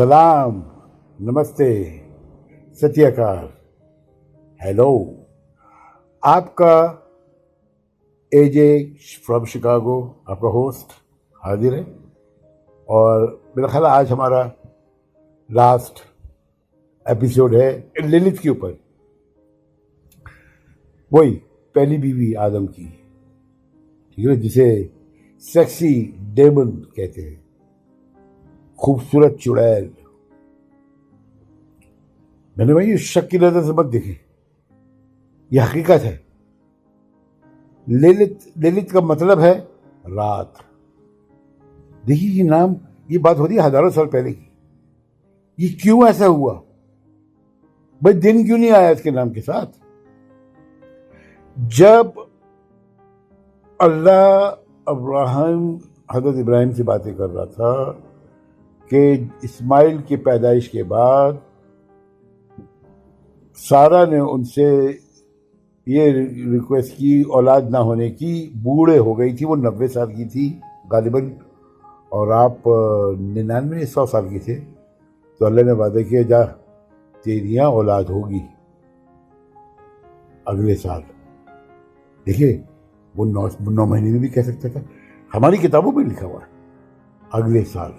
सलाम, नमस्ते, सत्यकाल, हेलो। आपका एजे फ्रॉम शिकागो, आपका होस्ट हाजिर है। और मेरा ख्याल है आज हमारा लास्ट एपिसोड है लिलित के ऊपर, वही पहली बीवी आदम की, ठीक है, जिसे सेक्सी डेमन कहते हैं, खूबसूरत चुड़ैल। मैंने भाई शक की नजर से मत देखे, यह हकीकत है। ललित का मतलब है रात। देखिए ये नाम, ये बात हो रही है हजारों साल पहले की। ये क्यों ऐसा हुआ भाई? दिन क्यों नहीं आया इसके नाम के साथ? जब अल्लाह हजरत इब्राहिम से बातें कर रहा था कि इस्माइल की पैदाइश के बाद सारा ने उनसे ये रिक्वेस्ट की औलाद ना होने की। बूढ़े हो गई थी, वो 90 साल की थी गालिबन, और आप 99-100 साल की थे। तो अल्लाह ने वादा किया, जा तेरी यहाँ औलाद होगी अगले साल। देखिए वो 9 महीने में भी कह सकता था, हमारी किताबों में लिखा हुआ है अगले साल,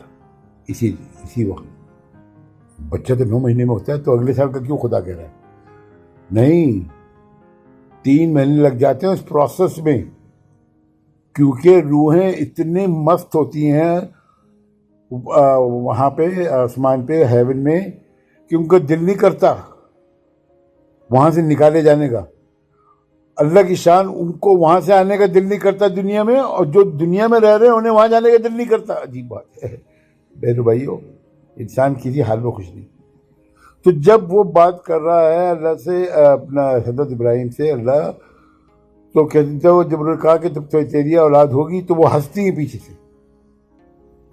इसी वक्त। बच्चा तो 9 महीने में होता है, तो अगले साल का क्यों खुदा कह रहा है? नहीं, 3 महीने लग जाते हैं उस प्रोसेस में, क्योंकि रूहें इतनी मस्त होती हैं वहां पे आसमान पे हेवन में कि उनको दिल नहीं करता वहां से निकाले जाने का। अल्लाह की शान, उनको वहां से आने का दिल नहीं करता दुनिया में, और जो दुनिया में रह रहे हैं उन्हें वहां जाने का दिल नहीं करता। अजीब बात है बहनों भाइयों, इंसान किसी हाल में खुश नहीं। तो जब वो बात कर रहा है अल्लाह से, अपना हजरत इब्राहिम से, अल्लाह तो कहते हो, जब उन्होंने कहा कि तुम तो तेरी औलाद होगी, तो वो हंसती है पीछे से।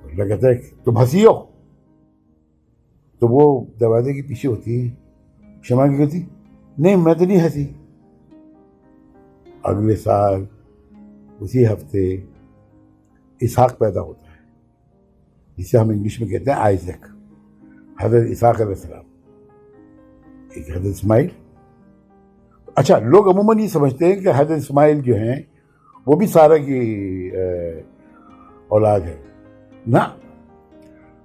अल्लाह कहता है तुम हंसी हो? तो वो दरवाजे के पीछे होती है, क्षमा की कहती, नहीं मैं तो नहीं हंसी। अगले साल उसी हफ्ते इसहाक पैदा होता है, जिसे हम इंग्लिश में कहते हैं आइजक। हजरत इसहाक अलैहिस्सलाम, एक हजरत इस्माइल। अच्छा, लोग अमूमन ये समझते हैं कि हजरत इस्माइल जो हैं वो भी सारा की औलाद है ना।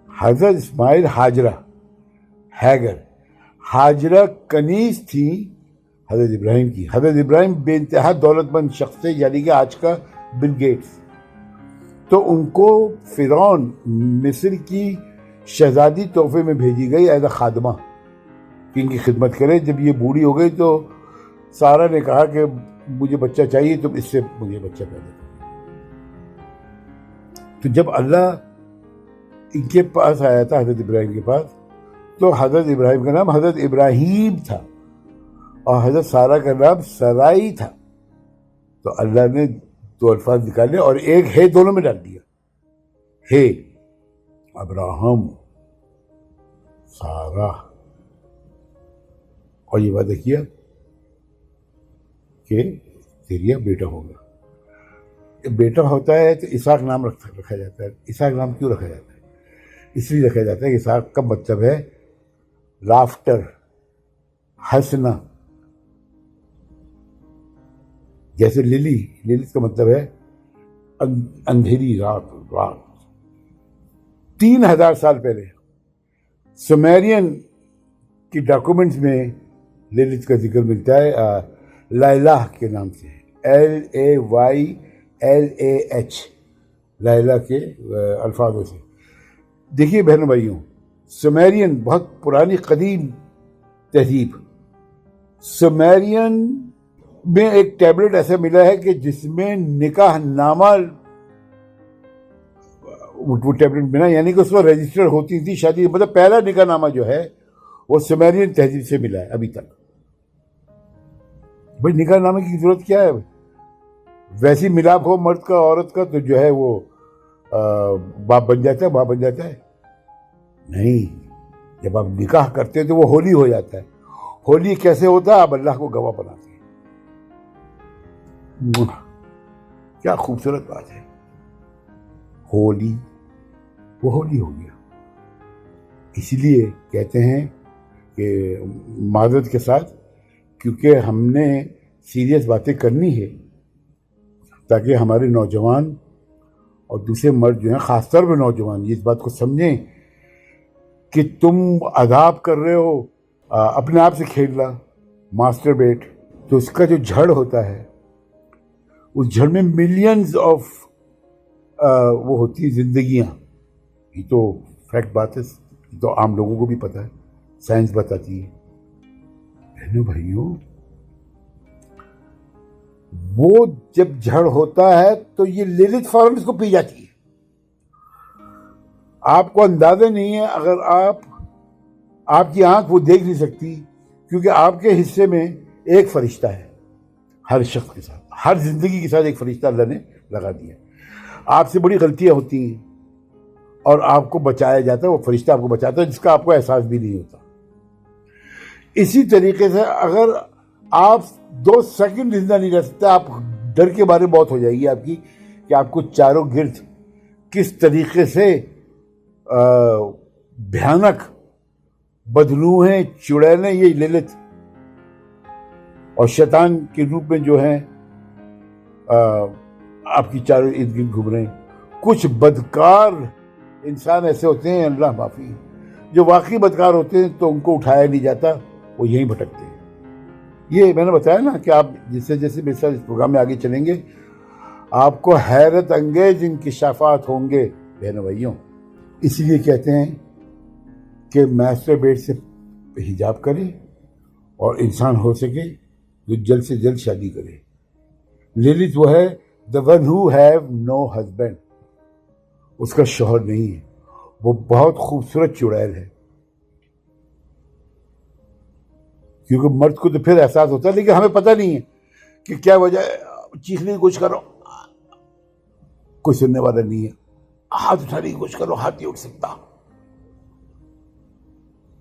हजरत इस्माइल हैगर हाजरा कनीज थी हजरत इब्राहिम की। हजरत इब्राहिम बेइंतहा दौलतमंद शख्स थे, यानी कि आज का बिल गेट्स। तो उनको फिरौन मिस्र की शहजादी तोहफे में भेजी गई एज अ खादमा कि इनकी खिदमत करे। जब ये बूढ़ी हो गई तो सारा ने कहा कि मुझे बच्चा चाहिए, तुम इससे मुझे बच्चा पैदा करो। तो जब अल्लाह इनके पास आया था, हजरत इब्राहिम के पास, तो हजरत इब्राहिम का नाम हजरत इब्राहिम था और हजरत सारा का नाम सराई था। तो अल्लाह ने 2 अल्फाज निकाले और एक हे दोनों में डाल दिया, हे अब्राहम सारा, और ये वादा किया कि तेरिया बेटा होगा। बेटा होता है तो इसहाक नाम रखा जाता है। इसहाक नाम क्यों रखा जाता है? इसलिए रखा जाता है कि इसहाक का मतलब है लाफ्टर, हंसना। जैसे लिलित का मतलब है अंधेरी रात। 3000 साल पहले सुमेरियन की डॉक्यूमेंट्स में लिलित का जिक्र मिलता है लैलाह के नाम से, LAYLAH, लैला के अल्फाजों से। देखिए बहनों भाइयों, सुमेरियन बहुत पुरानी कदीम तहजीब। सुमेरियन में एक टैबलेट ऐसा मिला है कि जिसमें निकाह नामा, वो टैबलेट मिला, यानी कि उसमें रजिस्टर होती थी शादी। मतलब पहला निकाह नामा जो है वो सुमेरियन तहजीब से मिला है अभी तक। भाई निकाह नामे की जरूरत क्या है? वैसी मिलाप हो मर्द का औरत का तो जो है वो बाप बन जाता है, माँ बन जाता है। नहीं, जब आप निकाह करते हैं तो वो होली हो जाता है। होली कैसे होता है? आप अल्लाह को गवाह बनाते हैं। क्या खूबसूरत बात है। होली, वो होली हो गया। इसलिए कहते हैं कि माजरत के साथ, क्योंकि हमने सीरियस बातें करनी है ताकि हमारे नौजवान और दूसरे मर्द जो हैं, ख़ासतौर पर नौजवान, ये इस बात को समझें कि तुम अदाब कर रहे हो अपने आप से खेलना, मास्टरबेट, तो उसका जो झड़ होता है, उस झड़ में मिलियंस ऑफ वो होती है जिंदगियां। ये तो फैक्ट बात है, ये तो आम लोगों को भी पता है, साइंस बताती है। बहनों भाइयों, वो जब झड़ होता है तो ये लिलित फौरन इसको पी जाती है। आपको अंदाजा नहीं है, अगर आपकी आंख वो देख नहीं सकती, क्योंकि आपके हिस्से में एक फरिश्ता है। हर शख्स के साथ, हर जिंदगी के साथ एक फरिश्ता अल्लाह ने लगा दिया। आपसे बड़ी गलतियां होती हैं और आपको बचाया जाता है, वो फरिश्ता आपको बचाता है, जिसका आपको एहसास भी नहीं होता। इसी तरीके से अगर आप 2 सेकंड जिंदा नहीं रह सकते, आप डर के बारे में बहुत हो जाएगी आपकी कि आपको चारों गिर्द किस तरीके से भयानक बदरूहें, चुड़ैलें, ये ललित और शैतान के रूप में जो है आपकी चारों इर्द गिर्द घूम रहे हैं। कुछ बदकार इंसान ऐसे होते हैं, अल्लाह माफी, जो वाकई बदकार होते हैं तो उनको उठाया नहीं जाता, वो यहीं भटकते हैं। ये मैंने बताया ना कि आप जैसे जैसे मेरे साथ इस प्रोग्राम में आगे चलेंगे, आपको हैरत अंगेज इंकिशाफात होंगे बहनों भाइयों। इसलिए कहते हैं कि मास्टरबेट से हिजाब करें और इंसान हो सके तो जल्द से जल्द शादी करे। ललित वो है the one who have no husband, उसका शौहर नहीं है, वो बहुत खूबसूरत चुड़ैल है। क्योंकि मर्द को तो फिर एहसास होता है, लेकिन हमें पता नहीं है कि क्या वजह है। चीखने की कोशिश करो, कोई सुनने वाला नहीं है। हाथ उठाने की कोशिश करो, हाथ नहीं उठ सकता।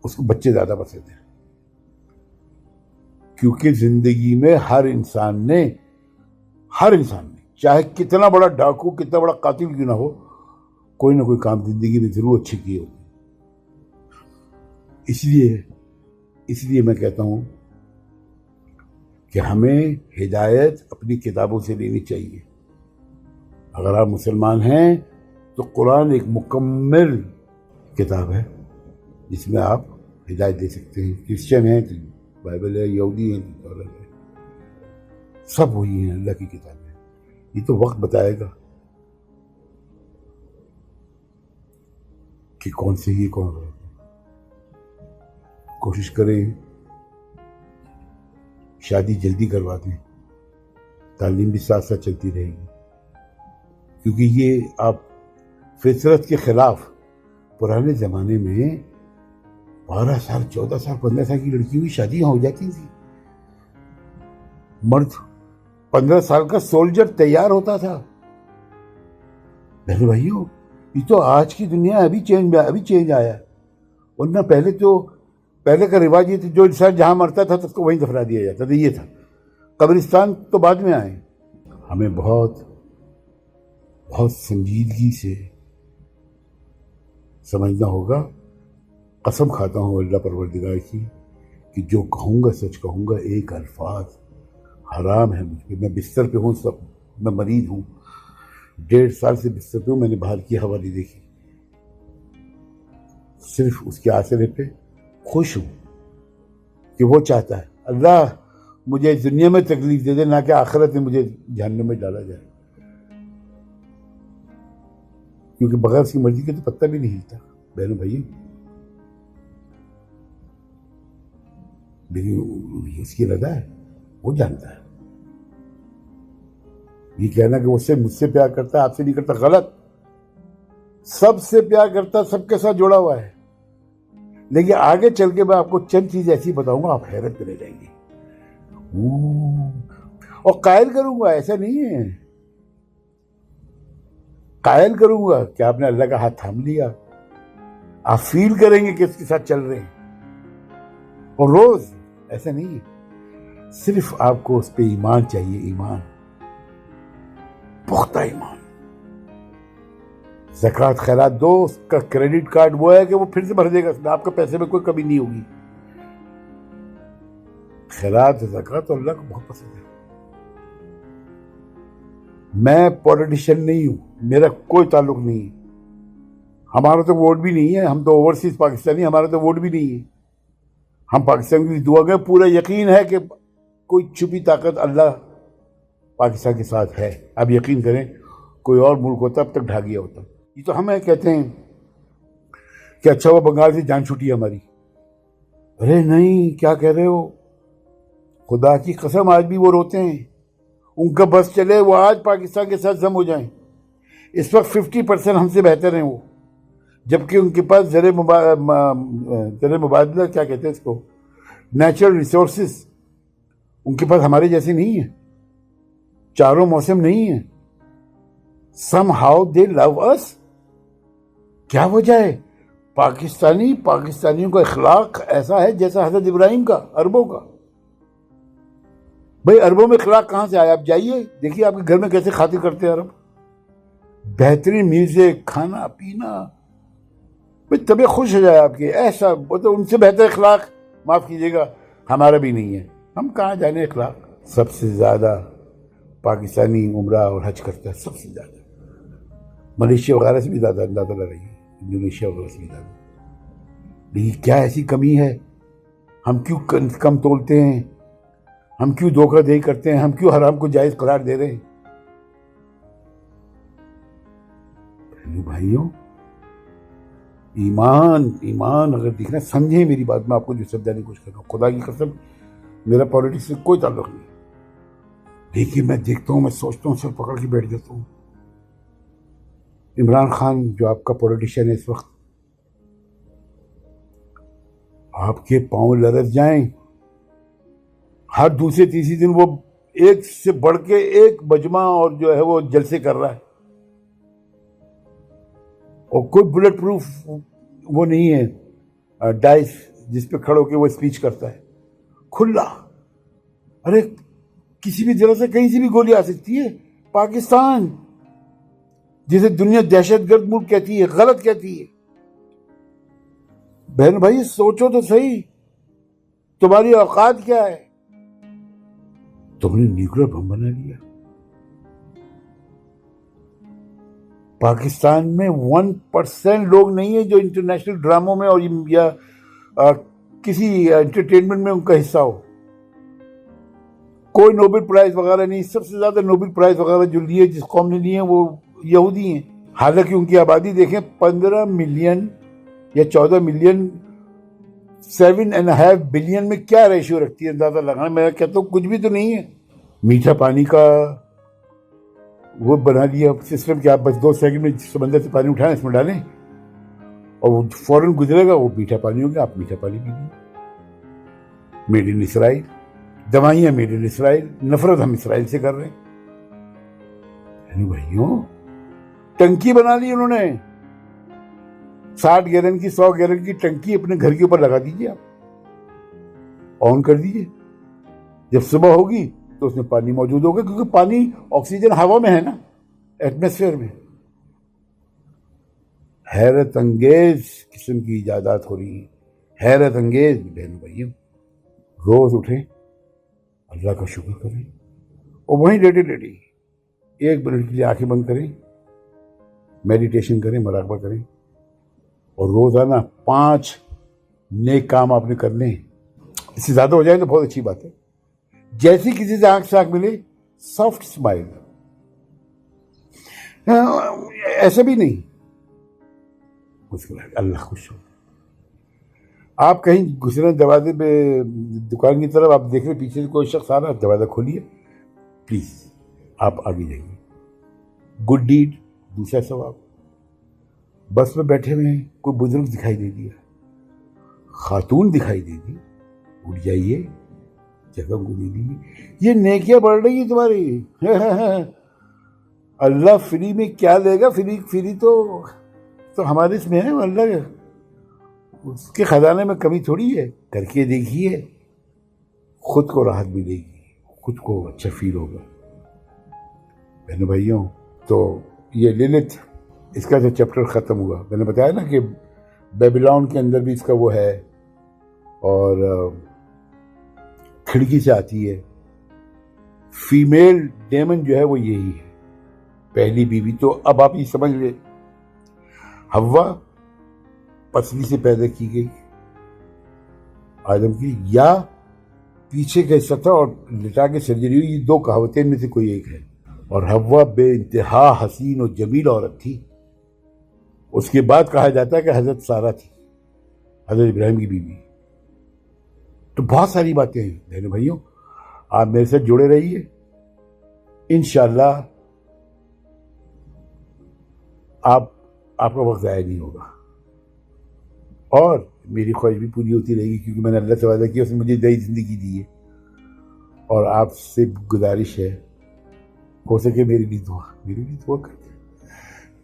उसको बच्चे ज्यादा पसंद है, क्योंकि जिंदगी में हर इंसान ने चाहे कितना बड़ा डाकू, कितना बड़ा कातिल क्यों ना हो, कोई ना कोई काम जिंदगी में जरूर अच्छे किए होते। इसलिए मैं कहता हूं कि हमें हिदायत अपनी किताबों से लेनी चाहिए। अगर आप मुसलमान हैं तो कुरान एक मुकम्मल किताब है जिसमें आप हिदायत दे सकते हैं। क्रिश्चियन हैं तो बाइबल है, यहूदी हैं तो अलग है, सब वही है, अल्लाह की किताब है। ये तो वक्त बताएगा कि कौन सही है कौन गलत है। कोशिश करें शादी जल्दी करवा दें, तालीम भी साथ साथ चलती रहेगी, क्योंकि ये आप फितरत के खिलाफ। पुराने जमाने में 12 साल, 14 साल, 15 साल की लड़की हुई शादियां हो जाती थी। मर्द 15 साल का सोल्जर तैयार होता था। बहनों भाइयों, ये तो आज की दुनिया अभी चेंज आया, वरना पहले का रिवाज ये था, जो इंसान जहां मरता था तो उसको वहीं दफना दिया जाता था। ये था, कब्रिस्तान तो बाद में आए। हमें बहुत बहुत संजीदगी से समझना होगा। कसम खाता हूँ अल्लाह परवरदिगार की कि जो कहूँगा सच कहूँगा। एक अल्फाज हराम है मुझ पर। मैं बिस्तर पे हूँ, सब, मैं मरीज हूँ, 1.5 साल से बिस्तर पे हूँ, मैंने बाहर की हवा नहीं देखी। सिर्फ उसके आसरे पे खुश हूँ कि वो चाहता है अल्लाह मुझे दुनिया में तकलीफ दे दे, ना कि आखिरत में मुझे जहन्नम में डाला जाए, क्योंकि बगैर उसकी मर्जी के तो पत्ता भी नहीं हिलता बहनों भाई। लेकिन उसकी रजा है, वो जानता है। ये कहना कि उससे मुझसे प्यार करता है, आपसे नहीं करता, गलत। सबसे प्यार करता, सबके साथ जुड़ा हुआ है। लेकिन आगे चल के मैं आपको चंद चीज ऐसी बताऊंगा, आप हैरत में रह जाएंगे। और कायल करूंगा, ऐसा नहीं है, कायल करूंगा कि आपने अल्लाह का हाथ थाम लिया। आप फील करेंगे कि इसके साथ चल रहे हैं, और रोज, ऐसा नहीं है। सिर्फ आपको उस पर ईमान चाहिए, ईमान, पुख्ता ईमान। ज़कात खैरात दो, उसका क्रेडिट कार्ड वो है कि वो फिर से भर देगा, आपके पैसे में कोई कमी नहीं होगी। खैरात ज़कात तो अल्लाह को बहुत पसंद है। मैं पॉलिटिशियन नहीं हूं, मेरा कोई ताल्लुक नहीं है, हमारा तो वोट भी नहीं है, हम तो ओवरसीज पाकिस्तानी, हमारा तो वोट भी नहीं है। हम पाकिस्तान की दुआ गए, पूरा यकीन है कि कोई छुपी ताकत अल्लाह पाकिस्तान के साथ है। आप यकीन करें, कोई और मुल्क होता अब तक ढा गया होता। ये तो हमें कहते हैं कि अच्छा वो बंगाल से जान छूटी है हमारी। अरे नहीं, क्या कह रहे हो, खुदा की कसम आज भी वो रोते हैं, उनका बस चले वो आज पाकिस्तान के साथ जम हो जाएं। इस वक्त 50% हमसे बेहतर हैं वो, जबकि उनके पास ज़र मुबादला क्या कहते हैं इसको, नेचुरल रिसोर्सेज उनके पास हमारे जैसे नहीं है, चारों मौसम नहीं है। somehow they love us। क्या वजह है? पाकिस्तानियों का इखलाक ऐसा है जैसा हजरत इब्राहिम का, अरबों का। भाई अरबों में इखलाक कहां से आया? आप जाइए देखिए आपके घर में कैसे खातिर करते हैं अरब। बेहतरीन म्यूजिक, खाना पीना, भाई तबीयत खुश हो जाए आपकी, ऐसा वो तो उनसे बेहतर इखलाक, माफ कीजिएगा, हमारा भी नहीं है। हम कहाँ जाने इखलाक। सबसे ज्यादा पाकिस्तानी उम्रा और हज करता है, सबसे ज्यादा मलेशिया वगैरह से भी ज्यादा अंदाजा लगाइए, इंडोनेशिया वगैरह से भी ज्यादा। लेकिन क्या ऐसी कमी है? हम क्यों कम तोलते हैं? हम क्यों धोखाधड़ी करते हैं? हम क्यों हराम को जायज करार दे रहे हैं? भाइयों, ईमान अगर दिखना, समझे मेरी बात, मैं आपको जो समझाने की कोशिश कर रहा हूँ, खुदा की कसम मेरा पॉलिटिक्स से कोई ताल्लुक नहीं। देखिए मैं देखता हूँ, मैं सोचता हूँ, सर पकड़ के बैठ जाता हूँ। इमरान खान जो आपका पॉलिटिशियन है इस वक्त, आपके पांव लरस जाएं। हर दूसरे तीसरे दिन वो एक से बढ़ के एक मजमा और जो है वो जलसे कर रहा है, और कोई बुलेट प्रूफ वो नहीं है डाइस जिस पे खड़ो के वो स्पीच करता है खुला। अरे किसी भी जगह से कहीं से भी गोली आ सकती है। पाकिस्तान जिसे दुनिया दहशतगर्द मुल्क कहती है, गलत कहती है। बहन भाई सोचो तो सही, तुम्हारी औकात क्या है? तुमने न्यूक्लियर बम बना लिया। पाकिस्तान में 1% लोग नहीं है जो इंटरनेशनल ड्रामों में और या किसी एंटरटेनमेंट में उनका हिस्सा हो। कोई नोबेल प्राइज वगैरह नहीं। सबसे ज्यादा नोबेल प्राइज वगैरह जो लिए, जिस कौम ने लिए हैं, वो यहूदी हैं। हालांकि उनकी आबादी देखें 15 मिलियन या 14 मिलियन, 7.5 बिलियन में क्या रेशियो रखती है अंदाजा लगाना। मैं कहता हूँ कुछ भी तो नहीं है। मीठा पानी का वो बना दिया सिस्टम कि आप बस 2 सेकंड में समंदर से पानी उठाएं, इसमें डालें और वो फौरन गुजरेगा, वो मीठा पानी होगा, आप मीठा पानी पीजिए। मेड इन इसराइल, दवाइयां मेड इन इसराइल। नफरत हम इसराइल से कर रहे हैं। भाइयों टंकी बना ली उन्होंने, 60 गैलन की, 100 गैलन की टंकी अपने घर के ऊपर लगा दीजिए, आप ऑन कर दीजिए। जब सुबह होगी तो उसमें पानी मौजूद होगा, क्योंकि पानी ऑक्सीजन हवा में है ना, एटमॉस्फेयर में। हैरत अंगेज किस्म की इजादात हो रही है, हैरत अंगेज। बहनों भाइयों, रोज उठें, अल्लाह का शुक्र करें, और वहीं लेटे 1 मिनट के लिए आंखें बंद करें, मेडिटेशन करें, मुराकबा करें, और रोजाना 5 नेक काम आपने करने हैं। इससे ज्यादा हो जाए तो बहुत अच्छी बात है। जैसी किसी से आंख से आंख मिले, सॉफ्ट स्माइल, ऐसा भी नहीं, अल्लाह खुश हो। आप कहीं घुसरे दरवाजे पे दुकान की तरफ, आप देख रहे पीछे से कोई शख्स आ रहा है, दरवाजा खोलिए प्लीज, आप आगे जाइए। गुड डीड, दूसरा सवाब। बस में बैठे हुए हैं, कोई बुजुर्ग दिखाई दे दिया, खातून दिखाई दे दी, उठ जाइए, जगह को दे दीजिए। ये नेकियां बढ़ रही है तुम्हारी। अल्लाह फ्री में क्या लेगा? फ्री तो हमारे इसमें है, अल्लाह उसके खजाने में कमी थोड़ी है। करके देखिए, खुद को राहत मिलेगी, खुद को अच्छा फील होगा। बहनों भाइयों, तो ये लिलित इसका जो चैप्टर ख़त्म हुआ, मैंने बताया ना कि बेबीलोन के अंदर भी इसका वो है, और खिड़की से आती है। फीमेल डेमन जो है वो यही है, पहली बीवी। तो अब आप ये समझ ले, हव्वा पसली से पैदा की गई आदम की, या पीछे का हिस्सा था और लिटा के सर्जरी हुई, ये दो कहावतें में से कोई एक है। और हव्वा बेइंतहा हसीन और जमील औरत थी। उसके बाद कहा जाता है कि हजरत सारा थी, हजरत इब्राहिम की बीवी। तो बहुत सारी बातें हैं बहनों भाइयों, आप मेरे साथ जुड़े रहिए, इंशाअल्लाह आपका वक्त ज़ाया नहीं होगा, और मेरी ख्वाहिश भी पूरी होती रहेगी, क्योंकि मैंने अल्लाह से वादा किया, उसने मुझे नई ज़िंदगी दी है। और आपसे गुजारिश है, हो सके मेरे लिए दुआ कर,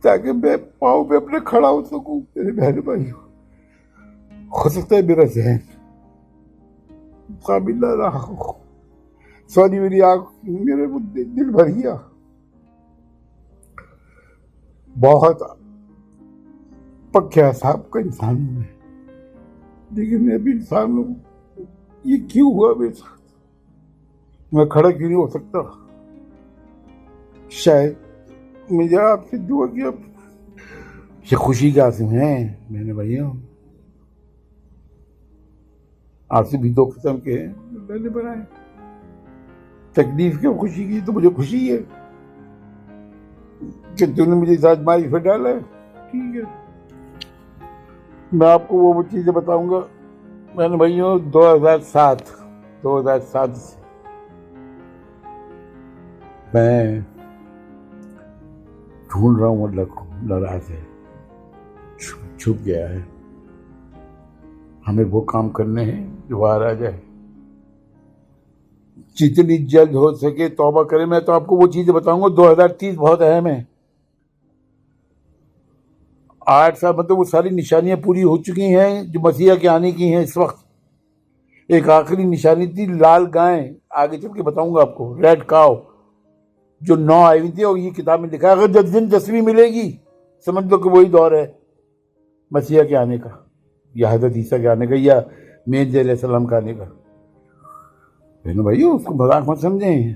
ताकि मैं पाँव पे अपने खड़ा हो सकूं। मेरे बहन भाइयों, हो सकता है मेरा जहन काबिल ना रहा हो, सॉरी मेरी आँख, मेरे दिल भर गया, बहुत पक्के साहब का इंसान हूं मैं, लेकिन मैं भी इंसान हूं। ये क्यों हुआ मेरे साथ? मैं खड़ा क्यों नहीं हो सकता? शायद मुझे आपसे दुआ किया, ये खुशी के आंसू हैं मैंने भैया, आपसे भी दो किस्म के हैं मैंने बनाए, तकलीफ की खुशी की। तो मुझे खुशी है कि तूने मुझे इस आजमाइश पे डाला है, ठीक है। मैं आपको वो चीजें बताऊंगा मैंने भैया। 2007 से मैं ढूंढ रहा हूँ अल्लाह को, नाराज है, छुप गया है। हमें वो काम करने हैं जो बाहर आ जाए, जितनी जल्द हो सके तौबा करें। मैं तो आपको वो चीजें बताऊंगा। 2030 बहुत अहम है। 8 साल मतलब वो सारी निशानियां पूरी हो चुकी हैं जो मसीहा के आने की हैं। इस वक्त एक आखिरी निशानी थी, लाल गाय, आगे चल के बताऊंगा आपको, रेड काव, जो 9 आई हुई थी। और ये किताब में लिखा है, अगर 10 दिन 10वीं मिलेगी, समझ लो कि वही दौर है मसीहा के आने का, या हजरत ईसा के आने का, या मेहदी अलैहिस्सलाम का आने का। बहनों भाइयों, उसको मजाक मत समझें।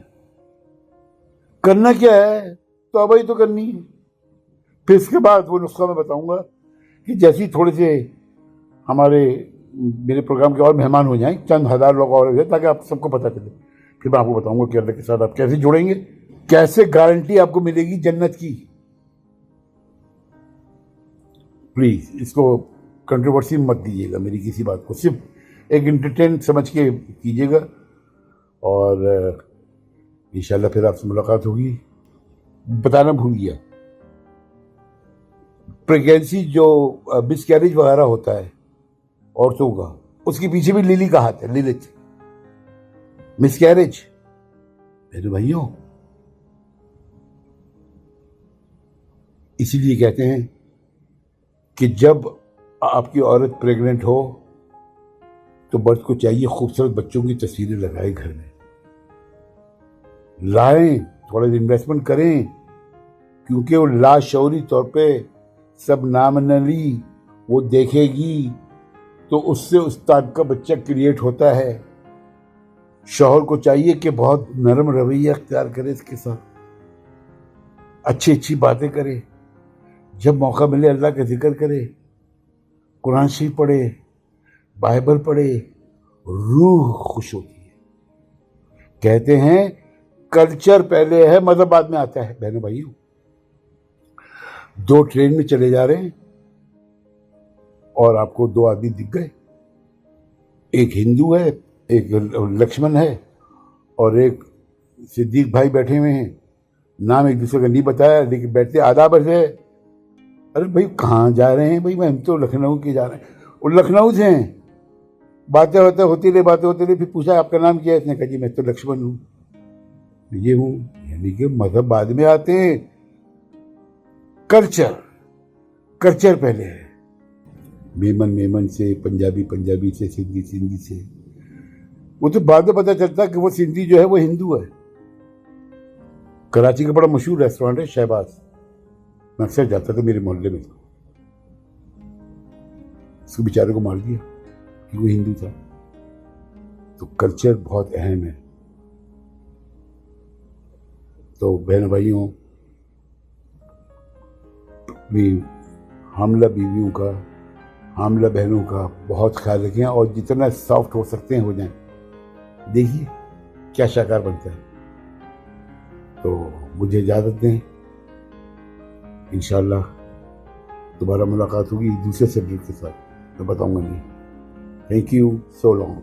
करना क्या है? तौबा ही तो करनी है। फिर इसके बाद वो नुस्खा मैं बताऊंगा कि जैसे ही थोड़े से मेरे प्रोग्राम के और मेहमान हो जाएं, चंद हजार लोग और हो जाए, ताकि आप सबको पता चले, फिर मैं आपको बताऊंगा कि अल्लाह के साथ आप कैसे जुड़ेंगे, कैसे गारंटी आपको मिलेगी जन्नत की। प्लीज इसको कंट्रोवर्सी मत दीजिएगा मेरी किसी बात को, सिर्फ एक एंटरटेन समझ के कीजिएगा। और इंशाल्लाह फिर आपसे मुलाकात होगी। बताना भूल गया, प्रेगनेंसी जो मिसकैरेज वगैरह होता है औरतों का, उसके पीछे भी लिली का हाथ है, लिलित। मिसकैरेज मेरे भाइयों, इसीलिए कहते हैं कि जब आपकी औरत प्रेग्नेंट हो तो मर्द को चाहिए खूबसूरत बच्चों की तस्वीरें लगाए घर में, लाएं, थोड़ा इन्वेस्टमेंट करें, क्योंकि वो लाशौरी तौर पे सब नामनली वो देखेगी तो उससे उस्ताद का बच्चा क्रिएट होता है। शौहर को चाहिए कि बहुत नरम रवैया अख्तियार करे, इसके साथ अच्छी अच्छी बातें करे, जब मौका मिले अल्लाह का जिक्र करे, कुरान शरीफ पढ़े, बाइबल पढ़े, रूह खुश होती है। कहते हैं कल्चर पहले है, मजहब बाद में आता है। बहनों भाइयों, 2 ट्रेन में चले जा रहे हैं और आपको 2 आदमी दिख गए, एक हिंदू है, एक लक्ष्मण है, और एक सिद्दीक भाई बैठे हुए हैं। नाम एक दूसरे का नहीं बताया, लेकिन बैठते आदाब है। अरे भाई कहाँ जा रहे हैं? भाई हम तो लखनऊ के जा रहे हैं। वो लखनऊ से हैं। बातें होती रही। फिर पूछा आपका नाम क्या है? इसने कहा जी मैं तो लक्ष्मण हूँ, ये हूँ। यानी कि मजहब बाद में आते हैं, कल्चर पहले है। मेमन से, पंजाबी से, सिंधी से, वो तो बाद में पता चलता कि वो सिंधी जो है वो हिंदू है। कराची का बड़ा मशहूर रेस्टोरेंट है शहबाज, मैं अक्सर जाता था, मेरे मोहल्ले में था, उसको बेचारे को मार दिया कि वो हिंदू था। तो कल्चर बहुत अहम है। तो बहन भाइयों, अपनी हामला बीवियों का, हामला बहनों का बहुत ख्याल रखें और जितना सॉफ्ट हो सकते हैं हो जाएं। देखिए क्या शाकार बनता है। तो मुझे इजाज़त दें, इंशाल्लाह दोबारा मुलाकात होगी दूसरे सब्जेक्ट के साथ, मैं बताऊंगा नहीं। Thank you so long.